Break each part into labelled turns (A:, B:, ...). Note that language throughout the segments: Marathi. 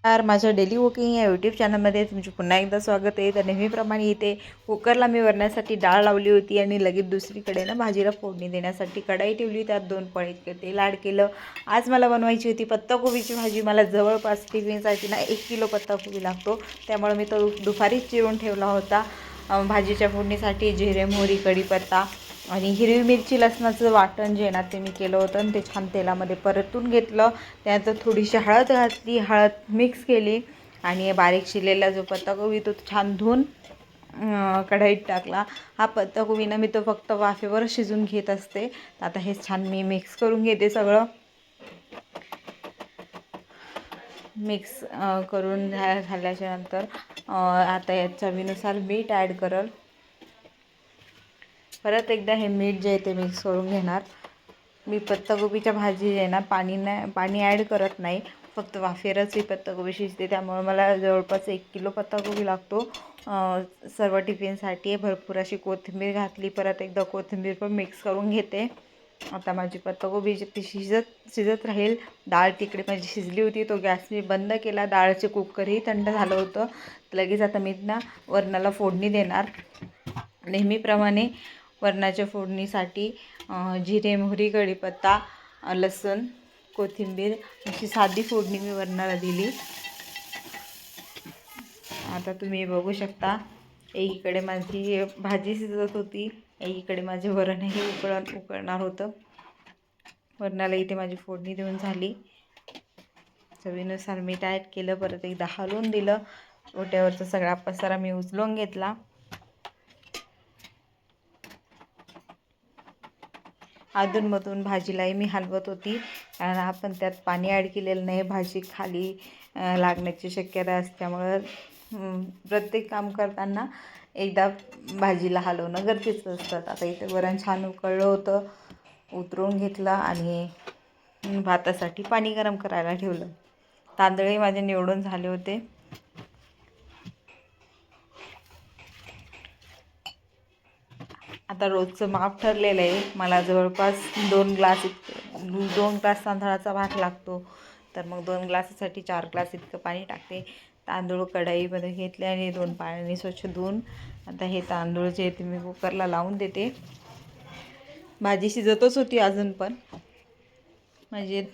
A: यार माझ्या डेली कुकिंग या यूट्यूब चॅनलमध्ये तुमचे पुन्हा एकदा स्वागत आहे. तर नेहमीप्रमाणे इथे कुकरला मी वरण्यासाठी डाळ लावली होती आणि लगेच दुसरीकडे ना भाजीला फोडणी देण्यासाठी कढाई ठेवली. त्यात 2 पळीत तेल ॲड केलं. आज मला बनवायची होती पत्ताकोबीची भाजी. मला जवळपास टिफिनसाठी ना 1 किलो पत्ताकोबी लागतो, त्यामुळे मी तो दुपारीच चिरून ठेवला होता. भाजीच्या फोडणीसाठी जिरे, मोहरी, कढीपत्ता आणि हिरवी मिरची लसणाचं वाटण जे ना ते मी केलं होतं आणि ते छान तेलामध्ये परतून घेतलं. त्यात थोडीशी हळद घातली, हळद मिक्स केली आणि बारीक चिरलेला जो पत्ताकोबी तो छान धुवून कढईत टाकला. हा पत्ताकोबी मी तो फक्त वाफेवर शिजून घेत असते. आता हे छान मी मिक्स करून घेते. सगळं मिक्स करून झाल्याच्या नंतर आता या चवीनुसार मीठ ॲड करल. परत एकदा हे मीठ जे आहे ते मिक्स करून घेणार. मी पत्ताकोबीच्या भाजी जे आहे ना पाणी ॲड करत नाही, फक्त वाफेवरच ही पत्ताकोबी शिजते. त्यामुळे मला जवळपास 1 किलो पत्ताकोबी लागतो सर्व टिफिनसाठी. भरपूर अशी कोथिंबीर घातली. परत एकदा कोथिंबीर पण मिक्स करून घेते. आता माझी पत्ताकोबी ती शिजत राहील. डाळ तिकडे माझी शिजली होती, तो गॅस मी बंद केला. डाळचे कुकरही थंड झालं होतं. लगेच आता मी ना वरणाला फोडणी देणार. नेहमीप्रमाणे वरणाच्या फोडणीसाठी जिरे, मोहरी, कढीपत्ता, लसूण, कोथिंबीर अशी साधी फोडणी मी वरणाला दिली. आता तुम्ही बघू शकता, एकीकडे माझी भाजी शिजत होती, एकीकडे माझे वरणही उकळणार होतं. वरणाला इथे माझी फोडणी देऊन झाली. चवीनुसार मीठ ॲड केलं. परत एकदा हलवून दिलं. ओट्यावरचा सगळा पसारा मी उचलून घेतला. अधूनमधून भाजीलाही मी हलवत होती, कारण आपण त्यात पाणी ॲड केलेलं नाही. भाजी खाली लागण्याची शक्यता असल्यामुळं प्रत्येक काम करताना एकदा भाजीला हलवणं गरजेचं असतं. आता इथे वरण छान उकळलं होतं, उतरवून घेतलं आणि भातासाठी पाणी गरम करायला ठेवलं. तांदूळही माझे निवडून झाले होते. आता रोजचं माप ठरलेलं आहे. मला जवळपास 2 ग्लास तांदळाचा भात लागतो, तर मग 2 ग्लासासाठी 4 ग्लास इतकं पाणी टाकते. तांदूळ कढईमध्ये घेतले आणि 2 पाण्याने स्वच्छ धुवून आता हे तांदूळ जे ते मी कुकरला लावून देते. भाजी शिजतच होती अजून पण. म्हणजे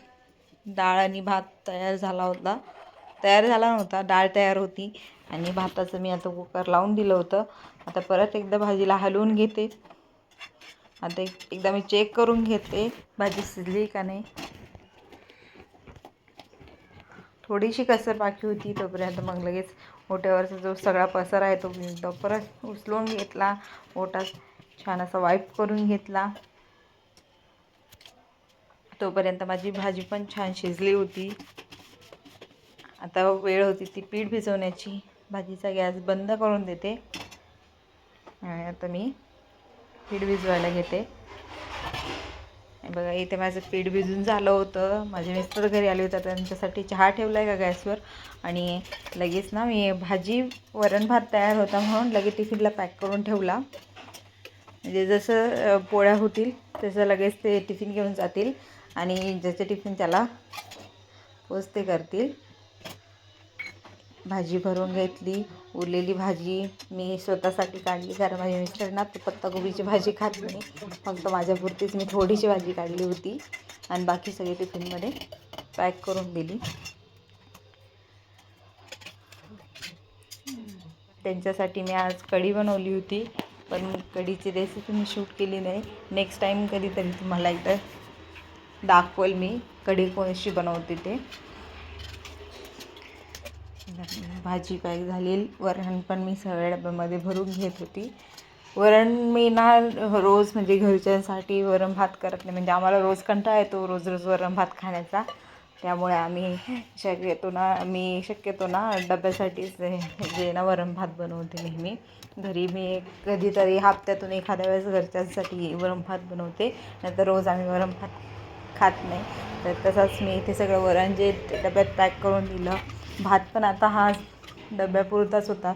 A: डाळ आणि भात तयार झाला नव्हता, डाळ तयार होती आणि भाताचं मी आता कुकर लावून दिलं होतं. आता परत एकदा भाजीला हलवून घेते. आता एकदा मी चेक करून घेते भाजी शिजली का नाही. थोडीशी कसर बाकी होती, तोपर्यंत मग लगेच ओट्यावरचा जो सगळा पसारा आहे तो मी परत उचलून घेतला. ओटा छान असा वाईप करून घेतला. तोपर्यंत माझी भाजी पण छान शिजली होती. आता वेळ होती ती पीठ भिजवण्याची. भाजीचा गॅस बंद करून देते. आता मी पीठ भिजवायला घेते. बघा इथे माझं पीठ भिजून झालं होतं. माझे मिस्टर घरी आले होते, त्यांच्यासाठी चहा ठेवला आहे का गॅसवर आणि लगेच ना मी वरण भात तयार होता म्हणून लगेच टिफिनला पॅक करून ठेवला. म्हणजे जसं पोळ्या होतील तसं लगेच ते टिफिन घेऊन जातील आणि ज्याचे टिफिन त्याला पोचते करतील. भाजी भरून घेतली. उरलेली भाजी मी स्वतःसाठी काढली, कारण माझ्या मिस्टरांना पत्ताकोबीची भाजी खात नाही. फक्त माझ्यापुरतीच मी थोडीशी भाजी काढली होती आणि बाकी सगळी टिफिनमध्ये पॅक करून दिली. त्यांच्यासाठी मी आज कढी बनवली होती, पण कढीची रेसिपी मी शूट केली नाही. नेक्स्ट टाईम कधीतरी तुम्हाला एकदा दाखवेल मी कढी कशी बनवते ते. भाजी पॅक झाली. वरण पण मी सगळ्या डब्यामध्ये भरून घेत होती. वरण मी ना रोज म्हणजे घरच्यांसाठी वरण भात करत नाही. म्हणजे आम्हाला रोज कंटाळा येतो रोज वरण भात खाण्याचा. त्यामुळे आम्ही शक्यतो ना डब्यासाठीच जे ना वरण भात बनवते नेहमी. घरी मी कधीतरी हप्त्यातून एखाद्या वेळेस घरच्यांसाठी वरण भात बनवते, नाहीतर रोज आम्ही वरण भात खात नाही. तर तसंच मी इथे सगळं वरण जे डब्यात पॅक करून दिलं. भात पण आता हा डब्यापुरताच होता,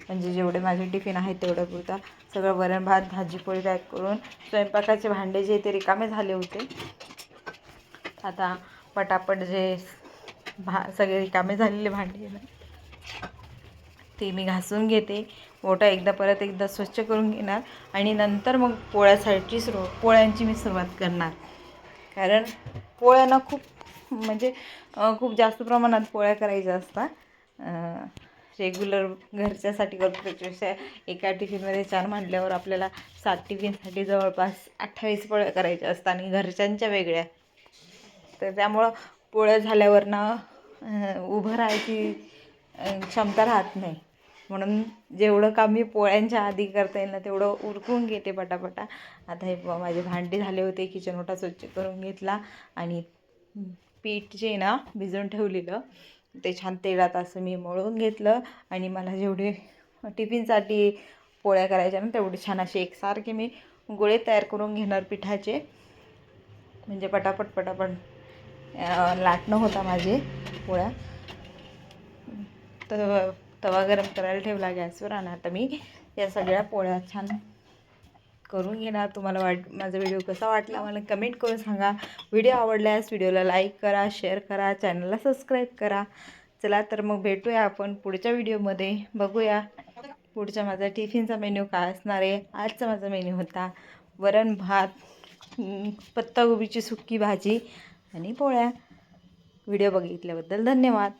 A: म्हणजे जेवढे माझे टिफिन आहेत तेवढ्यापुरता. सगळं वरण भात भाजीपोळी पॅक करून स्वयंपाकाचे भांडे जे ते रिकामे झाले होते. आता पटापट जे सगळे रिकामे झालेले भांडे ते मी घासून घेते. ओटा परत एकदा स्वच्छ करून घेणार आणि नंतर मग पोळ्यांची मी सुरुवात करणार. कारण पोळ्यांना खूप म्हणजे खूप जास्त प्रमाणात पोळ्या करायच्या असतात. रेग्युलर घरच्यासाठी करतो त्याच्यापेक्षा एका टिफिनमध्ये 4 म्हटल्यावर आपल्याला 7 टिफिनसाठी जवळपास 28 पोळ्या करायच्या असतात आणि घरच्यांच्या वेगळ्या. तर त्यामुळं पोळ्या झाल्यावर ना उभं राहायची क्षमता राहत नाही. म्हणून जेवढं काम मी पोळ्यांच्या आधी करता येईल ना तेवढं उरकून घेते पटापटा. आता हे माझे भांडे झाले होते, किचन ओटा स्वच्छ करून घेतला आणि पीठ जे ना भिजवून ठेवलेलं ते छान तेलात असं मी मळून घेतलं आणि मला जेवढे टिफिनसाठी पोळ्या करायच्या ना तेवढे छान असे एकसारखे मी गोळे तयार करून घेणार पिठाचे. म्हणजे पटापट लाटणं होता माझे पोळ्या. तर तवा गरम करायला ठेवला गॅसवर आणि आता मी या सगळ्या पोळ्या छान करून घेणार. तुम्हाला माझा व्हिडिओ कसा वाटला मला कमेंट करून सांगा. व्हिडिओ आवडल्यास व्हिडिओला लाईक करा, शेअर करा, चॅनलला सबस्क्राईब करा. चला तर मग भेटूया आपण पुढच्या व्हिडिओमध्ये. बघूया पुढचा माझा टिफिनचा मेन्यू काय असणार आहे. आजचा माझा मेन्यू होता वरण भात, पत्ताकोबीची सुक्की भाजी आणि पोळ्या. व्हिडिओ बघितल्याबद्दल धन्यवाद.